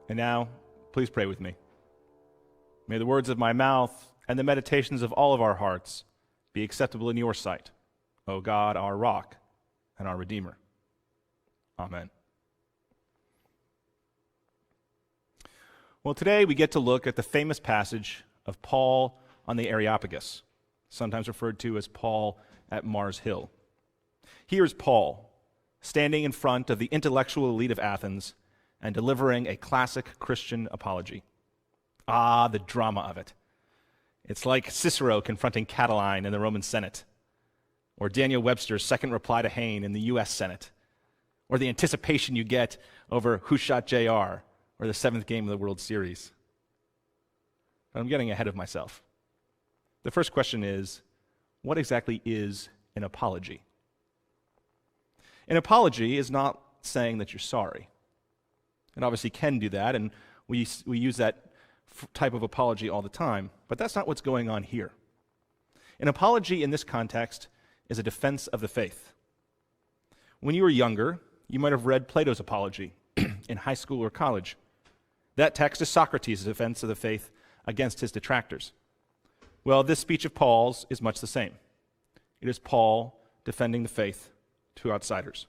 And now, please pray with me. May the words of my mouth and the meditations of all of our hearts be acceptable in your sight, O God, our rock and our Redeemer. Amen. Well, today we get to look at the famous passage of Paul on the Areopagus, sometimes referred to as Paul at Mars Hill. Here's Paul, standing in front of the intellectual elite of Athens and delivering a classic Christian apology. Ah, the drama of it. It's like Cicero confronting Catiline in the Roman Senate, or Daniel Webster's second reply to Hayne in the U.S. Senate, or the anticipation you get over Who Shot J.R., or the seventh game of the World Series. But I'm getting ahead of myself. The first question is, what exactly is an apology? An apology is not saying that you're sorry. It obviously can do that, and we use that type of apology all the time, but that's not what's going on here. An apology in this context is a defense of the faith. When you were younger, you might have read Plato's Apology in high school or college. That text is Socrates' defense of the faith against his detractors. Well, this speech of Paul's is much the same. It is Paul defending the faith to outsiders.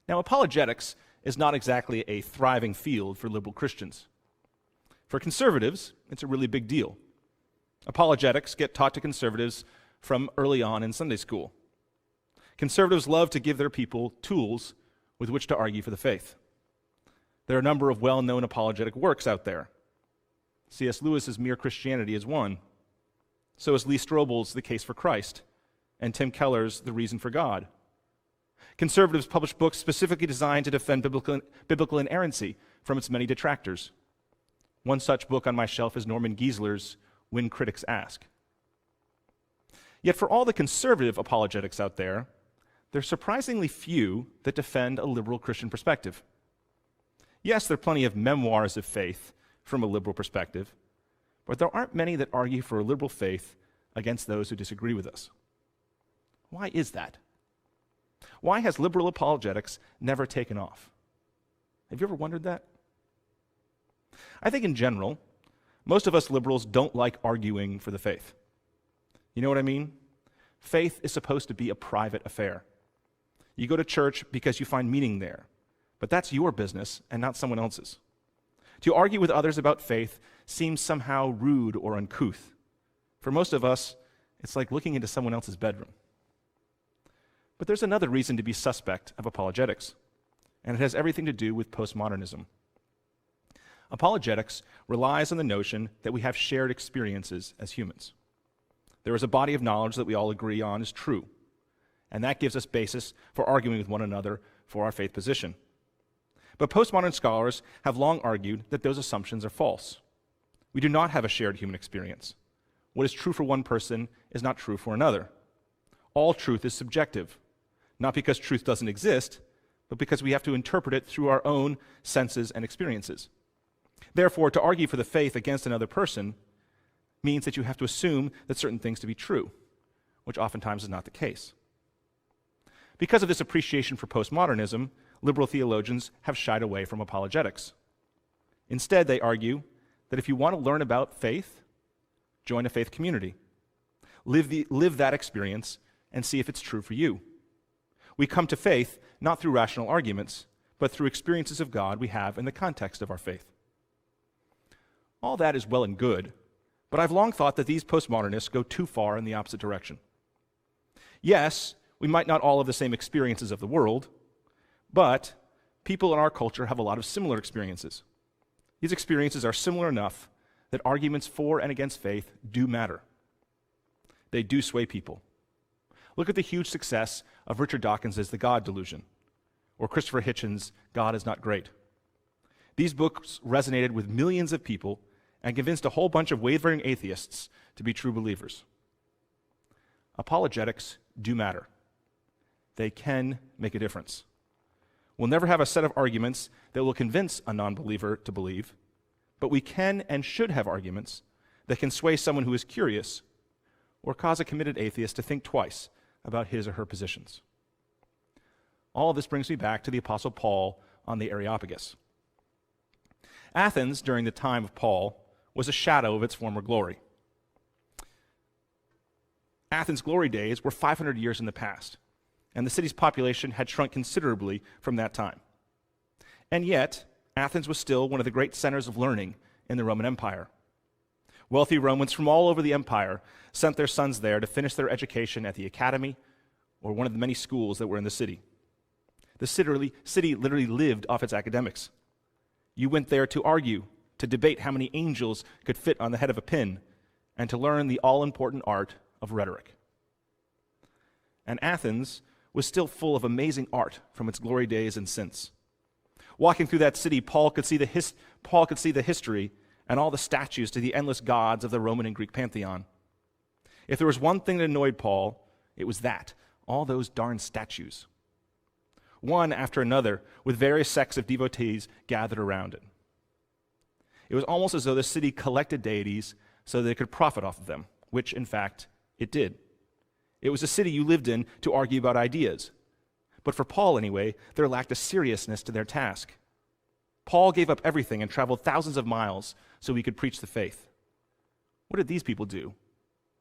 Now, apologetics is not exactly a thriving field for liberal Christians. For conservatives, it's a really big deal. Apologetics get taught to conservatives from early on in Sunday school. Conservatives love to give their people tools with which to argue for the faith. There are a number of well-known apologetic works out there. C.S. Lewis's Mere Christianity is one. So is Lee Strobel's The Case for Christ, and Tim Keller's The Reason for God. Conservatives publish books specifically designed to defend biblical inerrancy from its many detractors. One such book on my shelf is Norman Geisler's When Critics Ask. Yet for all the conservative apologetics out there, there's surprisingly few that defend a liberal Christian perspective. Yes, there are plenty of memoirs of faith from a liberal perspective, but there aren't many that argue for a liberal faith against those who disagree with us. Why is that? Why has liberal apologetics never taken off? Have you ever wondered that? I think in general, most of us liberals don't like arguing for the faith. You know what I mean? Faith is supposed to be a private affair. You go to church because you find meaning there, but that's your business and not someone else's. To argue with others about faith seems somehow rude or uncouth. For most of us, it's like looking into someone else's bedroom. But there's another reason to be suspect of apologetics, and it has everything to do with postmodernism. Apologetics relies on the notion that we have shared experiences as humans. There is a body of knowledge that we all agree on is true, and that gives us basis for arguing with one another for our faith position. But postmodern scholars have long argued that those assumptions are false. We do not have a shared human experience. What is true for one person is not true for another. All truth is subjective, not because truth doesn't exist, but because we have to interpret it through our own senses and experiences. Therefore, to argue for the faith against another person means that you have to assume that certain things to be true, which oftentimes is not the case. Because of this appreciation for postmodernism, liberal theologians have shied away from apologetics. Instead, they argue that if you want to learn about faith, join a faith community. Live that experience and see if it's true for you. We come to faith not through rational arguments, but through experiences of God we have in the context of our faith. All that is well and good, but I've long thought that these postmodernists go too far in the opposite direction. Yes, we might not all have the same experiences of the world, but people in our culture have a lot of similar experiences. These experiences are similar enough that arguments for and against faith do matter. They do sway people. Look at the huge success of Richard Dawkins's The God Delusion, or Christopher Hitchens' God is Not Great. These books resonated with millions of people and convinced a whole bunch of wavering atheists to be true believers. Apologetics do matter. They can make a difference. We'll never have a set of arguments that will convince a non-believer to believe, but we can and should have arguments that can sway someone who is curious or cause a committed atheist to think twice about his or her positions. All of this brings me back to the Apostle Paul on the Areopagus. Athens, during the time of Paul, was a shadow of its former glory. Athens' glory days were 500 years in the past, and the city's population had shrunk considerably from that time. And yet, Athens was still one of the great centers of learning in the Roman Empire. Wealthy Romans from all over the empire sent their sons there to finish their education at the academy or one of the many schools that were in the city. The city literally lived off its academics. You went there to argue, to debate how many angels could fit on the head of a pin, and to learn the all-important art of rhetoric. And Athens was still full of amazing art from its glory days and since. Walking through that city, Paul could see the history and all the statues to the endless gods of the Roman and Greek pantheon. If there was one thing that annoyed Paul, it was that, all those darn statues. One after another, with various sects of devotees gathered around it. It was almost as though the city collected deities so that it could profit off of them, which, in fact, it did. It was a city you lived in to argue about ideas. But for Paul, anyway, there lacked a seriousness to their task. Paul gave up everything and traveled thousands of miles so he could preach the faith. What did these people do,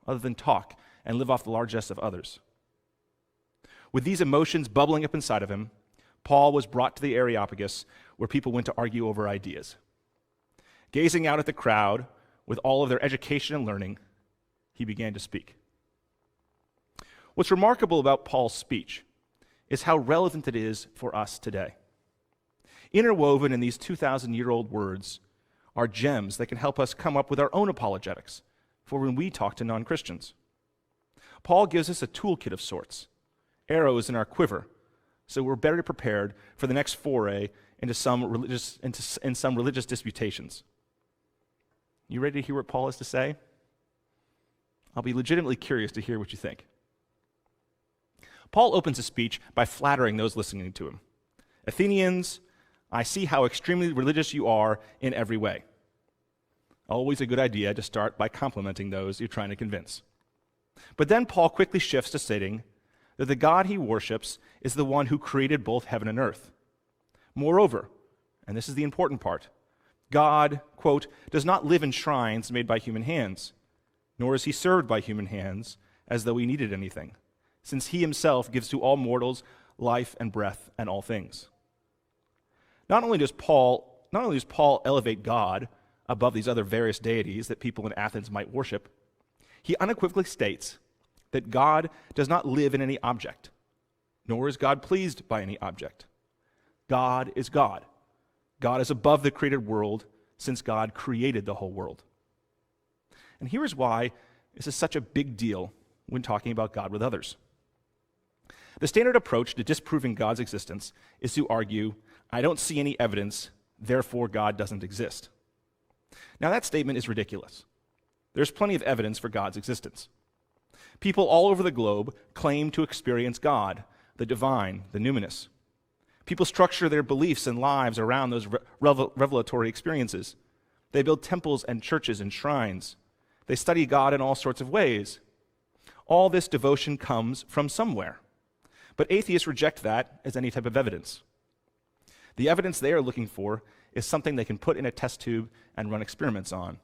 other than talk and live off the largesse of others? With these emotions bubbling up inside of him, Paul was brought to the Areopagus, where people went to argue over ideas. Gazing out at the crowd, with all of their education and learning, he began to speak. What's remarkable about Paul's speech is how relevant it is for us today. Interwoven in these 2,000-year-old words are gems that can help us come up with our own apologetics for when we talk to non-Christians. Paul gives us a toolkit of sorts, arrows in our quiver, so we're better prepared for the next foray into some religious disputations. You ready to hear what Paul has to say? I'll be legitimately curious to hear what you think. Paul opens his speech by flattering those listening to him. Athenians, I see how extremely religious you are in every way. Always a good idea to start by complimenting those you're trying to convince. But then Paul quickly shifts to stating that the God he worships is the one who created both heaven and earth. Moreover, and this is the important part, God, quote, does not live in shrines made by human hands, nor is he served by human hands as though he needed anything, since he himself gives to all mortals life and breath and all things. Not only does Paul elevate God above these other various deities that people in Athens might worship, he unequivocally states that God does not live in any object, nor is God pleased by any object. God is God. God is above the created world, since God created the whole world. And here is why this is such a big deal when talking about God with others. The standard approach to disproving God's existence is to argue, I don't see any evidence, therefore God doesn't exist. Now that statement is ridiculous. There's plenty of evidence for God's existence. People all over the globe claim to experience God, the divine, the numinous. People structure their beliefs and lives around those revelatory experiences. They build temples and churches and shrines. They study God in all sorts of ways. All this devotion comes from somewhere. But atheists reject that as any type of evidence. The evidence they are looking for is something they can put in a test tube and run experiments on.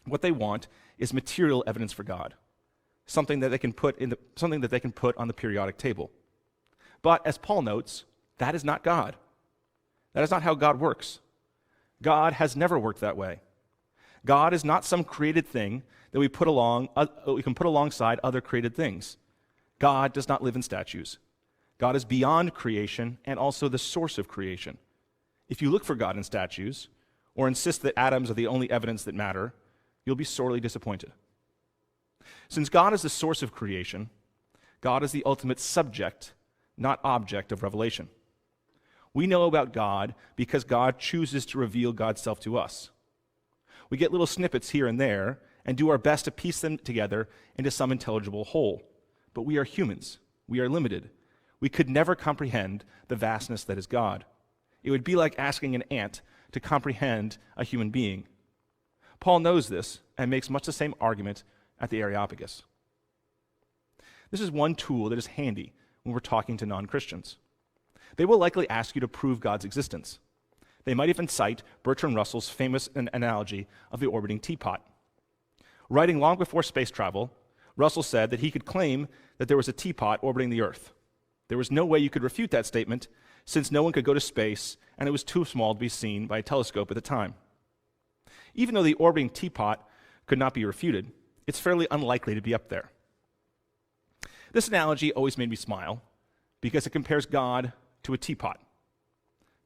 What they want is material evidence for God, something that they can put on the periodic table. But as Paul notes, that is not God. That is not how God works. God has never worked that way. God is not some created thing that we can put alongside other created things. God does not live in statues. God is beyond creation and also the source of creation. If you look for God in statues or insist that atoms are the only evidence that matter, you'll be sorely disappointed. Since God is the source of creation, God is the ultimate subject, not object of revelation. We know about God because God chooses to reveal God's self to us. We get little snippets here and there and do our best to piece them together into some intelligible whole. But we are humans. We are limited. We could never comprehend the vastness that is God. It would be like asking an ant to comprehend a human being. Paul knows this and makes much the same argument at the Areopagus. This is one tool that is handy when we're talking to non-Christians. They will likely ask you to prove God's existence. They might even cite Bertrand Russell's famous analogy of the orbiting teapot. Writing long before space travel, Russell said that he could claim that there was a teapot orbiting the Earth. There was no way you could refute that statement, since no one could go to space and it was too small to be seen by a telescope at the time. Even though the orbiting teapot could not be refuted, it's fairly unlikely to be up there. This analogy always made me smile because it compares God to a teapot.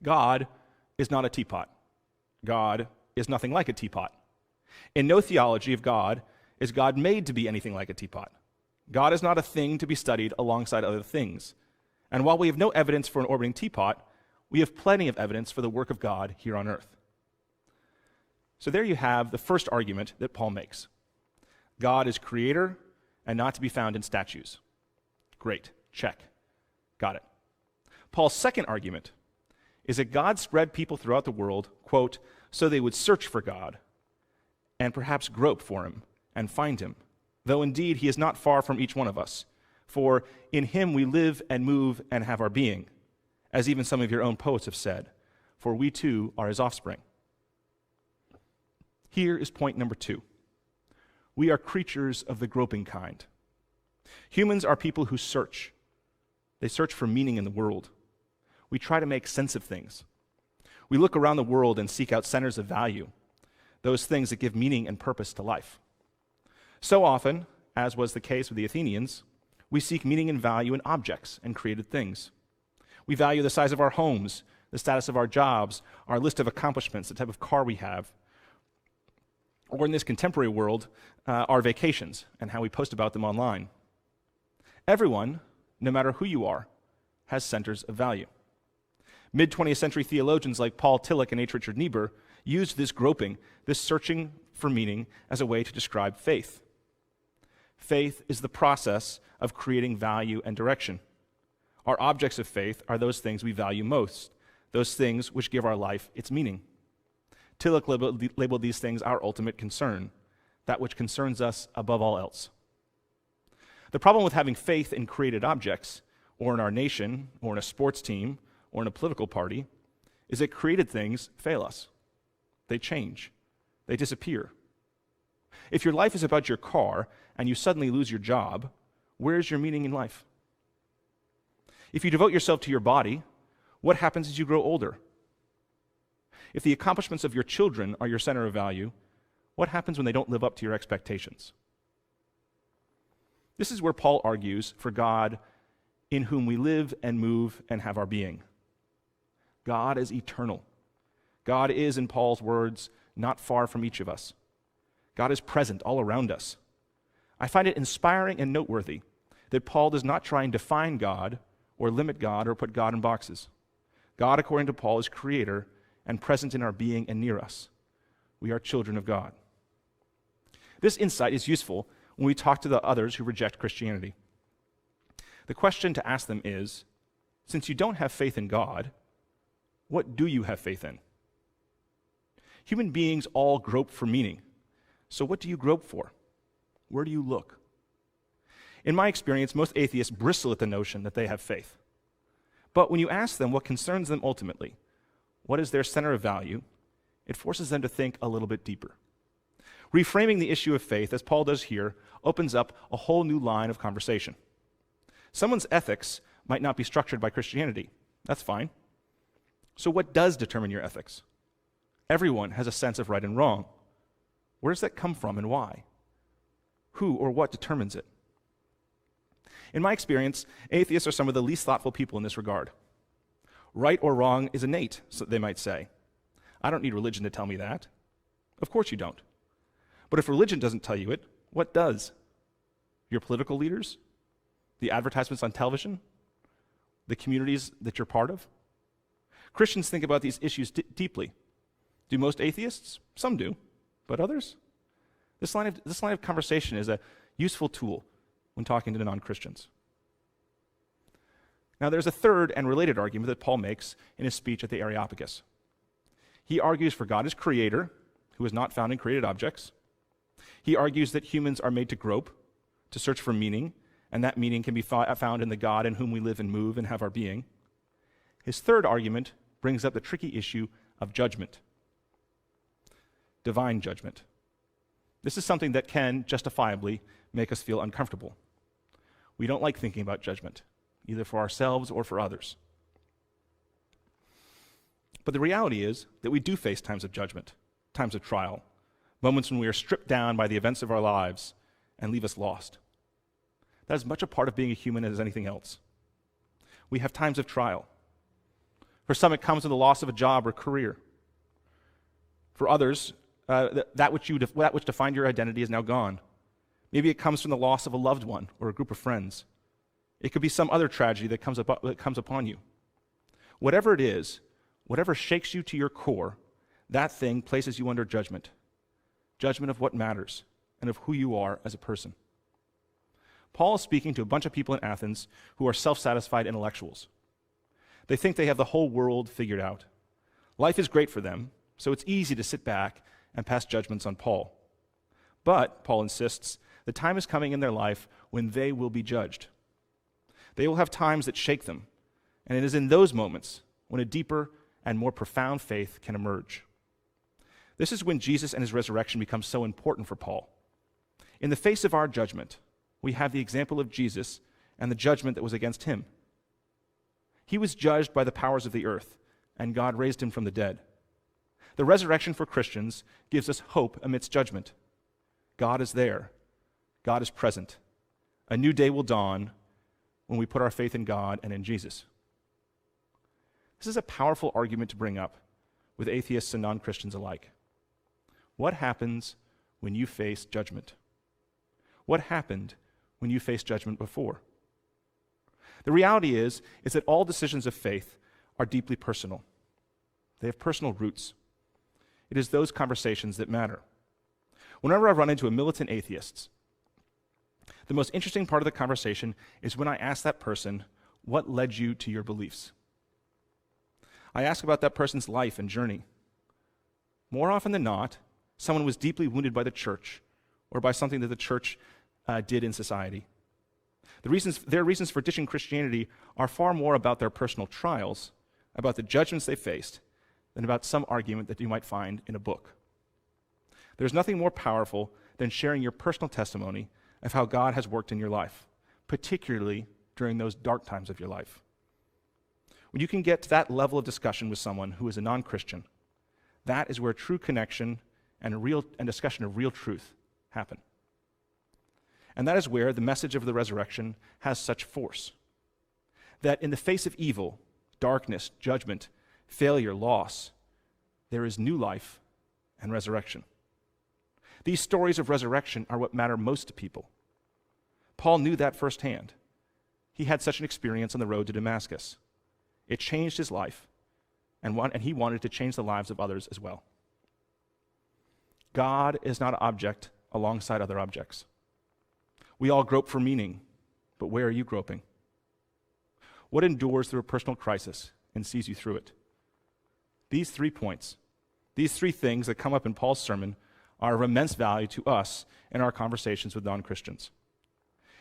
God is not a teapot. God is nothing like a teapot. In no theology of God is God made to be anything like a teapot. God is not a thing to be studied alongside other things. And while we have no evidence for an orbiting teapot, we have plenty of evidence for the work of God here on earth. So there you have the first argument that Paul makes. God is creator and not to be found in statues. Great, check. Got it. Paul's second argument is that God spread people throughout the world, quote, so they would search for God and perhaps grope for him and find him, though indeed he is not far from each one of us. For in him we live and move and have our being, as even some of your own poets have said, for we too are his offspring. Here is point number 2. We are creatures of the groping kind. Humans are people who search. They search for meaning in the world. We try to make sense of things. We look around the world and seek out centers of value, those things that give meaning and purpose to life. So often, as was the case with the Athenians, we seek meaning and value in objects and created things. We value the size of our homes, the status of our jobs, our list of accomplishments, the type of car we have, or in this contemporary world, our vacations and how we post about them online. Everyone, no matter who you are, has centers of value. Mid-20th century theologians like Paul Tillich and H. Richard Niebuhr used this groping, this searching for meaning, as a way to describe faith. Faith is the process of creating value and direction. Our objects of faith are those things we value most, those things which give our life its meaning. Tillich labeled these things our ultimate concern, that which concerns us above all else. The problem with having faith in created objects, or in our nation, or in a sports team, or in a political party, is that created things fail us. They change. They disappear. If your life is about your car and you suddenly lose your job, where's your meaning in life? If you devote yourself to your body, what happens as you grow older? If the accomplishments of your children are your center of value, what happens when they don't live up to your expectations? This is where Paul argues for God in whom we live and move and have our being. God is eternal. God is, in Paul's words, not far from each of us. God is present all around us. I find it inspiring and noteworthy that Paul does not try and define God or limit God or put God in boxes. God, according to Paul, is creator and present in our being and near us. We are children of God. This insight is useful when we talk to the others who reject Christianity. The question to ask them is, since you don't have faith in God, what do you have faith in? Human beings all grope for meaning. So what do you grope for? Where do you look? In my experience, most atheists bristle at the notion that they have faith. But when you ask them what concerns them ultimately, what is their center of value, it forces them to think a little bit deeper. Reframing the issue of faith, as Paul does here, opens up a whole new line of conversation. Someone's ethics might not be structured by Christianity. That's fine. So what does determine your ethics? Everyone has a sense of right and wrong. Where does that come from and why? Who or what determines it? In my experience, atheists are some of the least thoughtful people in this regard. Right or wrong is innate, so they might say. I don't need religion to tell me that. Of course you don't. But if religion doesn't tell you it, what does? Your political leaders? The advertisements on television? The communities that you're part of? Christians think about these issues deeply. Do most atheists? Some do, but others? This line of conversation is a useful tool when talking to non-Christians. Now, there's a third and related argument that Paul makes in his speech at the Areopagus. He argues for God as creator, who is not found in created objects. He argues that humans are made to grope, to search for meaning, and that meaning can be found in the God in whom we live and move and have our being. His third argument brings up the tricky issue of judgment. Divine judgment. This is something that can justifiably make us feel uncomfortable. We don't like thinking about judgment, either for ourselves or for others. But the reality is that we do face times of judgment, times of trial, moments when we are stripped down by the events of our lives and leave us lost. That is much a part of being a human as anything else. We have times of trial. For some, it comes with the loss of a job or career. For others, that which defined your identity is now gone. Maybe it comes from the loss of a loved one or a group of friends. It could be some other tragedy that comes upon you. Whatever it is, whatever shakes you to your core, that thing places you under judgment. Judgment of what matters and of who you are as a person. Paul is speaking to a bunch of people in Athens who are self-satisfied intellectuals. They think they have the whole world figured out. Life is great for them, so it's easy to sit back and pass judgments on Paul. But, Paul insists, the time is coming in their life when they will be judged. They will have times that shake them, and it is in those moments when a deeper and more profound faith can emerge. This is when Jesus and his resurrection become so important for Paul. In the face of our judgment, we have the example of Jesus and the judgment that was against him. He was judged by the powers of the earth, and God raised him from the dead. The resurrection for Christians gives us hope amidst judgment. God is there. God is present. A new day will dawn when we put our faith in God and in Jesus. This is a powerful argument to bring up with atheists and non-Christians alike. What happens when you face judgment? What happened when you faced judgment before? The reality is that all decisions of faith are deeply personal. They have personal roots. It is those conversations that matter. Whenever I run into a militant atheist, the most interesting part of the conversation is when I ask that person, what led you to your beliefs? I ask about that person's life and journey. More often than not, someone was deeply wounded by the church or by something that the church did in society. Their reasons for ditching Christianity are far more about their personal trials, about the judgments they faced, than about some argument that you might find in a book. There's nothing more powerful than sharing your personal testimony of how God has worked in your life, particularly during those dark times of your life. When you can get to that level of discussion with someone who is a non-Christian, that is where true connection and discussion of real truth happen. And that is where the message of the resurrection has such force. That in the face of evil, darkness, judgment, failure, loss, there is new life and resurrection. These stories of resurrection are what matter most to people. Paul knew that firsthand. He had such an experience on the road to Damascus. It changed his life, and he wanted to change the lives of others as well. God is not an object alongside other objects. We all grope for meaning, but where are you groping? What endures through a personal crisis and sees you through it? These 3 points, these 3 things that come up in Paul's sermon are of immense value to us in our conversations with non-Christians.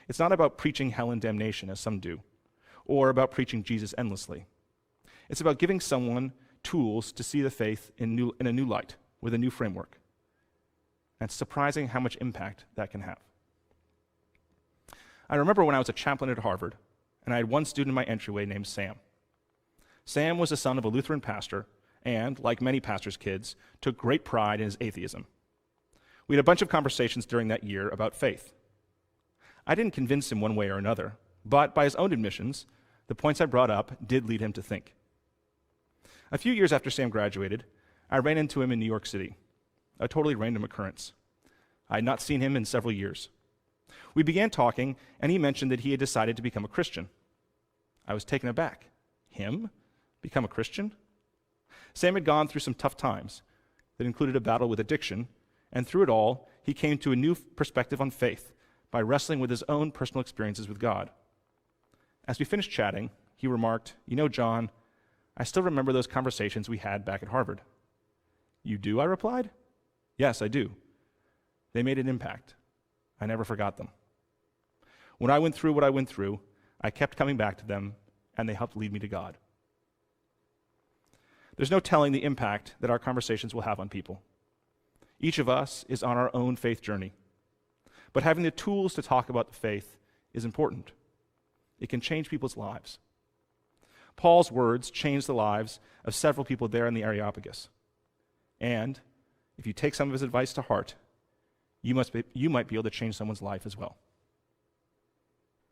It's not about preaching hell and damnation, as some do, or about preaching Jesus endlessly. It's about giving someone tools to see the faith in a new light, with a new framework. And it's surprising how much impact that can have. I remember when I was a chaplain at Harvard, and I had one student in my entryway named Sam. Sam was the son of a Lutheran pastor, and, like many pastors' kids, took great pride in his atheism. We had a bunch of conversations during that year about faith. I didn't convince him one way or another, but by his own admissions, the points I brought up did lead him to think. A few years after Sam graduated, I ran into him in New York City, a totally random occurrence. I had not seen him in several years. We began talking, and he mentioned that he had decided to become a Christian. I was taken aback. Him? Become a Christian? Sam had gone through some tough times that included a battle with addiction, and through it all, he came to a new perspective on faith by wrestling with his own personal experiences with God. As we finished chatting, he remarked, "You know, John, I still remember those conversations we had back at Harvard." "You do?" I replied. "Yes, I do. They made an impact. I never forgot them. When I went through what I went through, I kept coming back to them, and they helped lead me to God." There's no telling the impact that our conversations will have on people. Each of us is on our own faith journey. But having the tools to talk about the faith is important. It can change people's lives. Paul's words changed the lives of several people there in the Areopagus. And if you take some of his advice to heart, you might be able to change someone's life as well.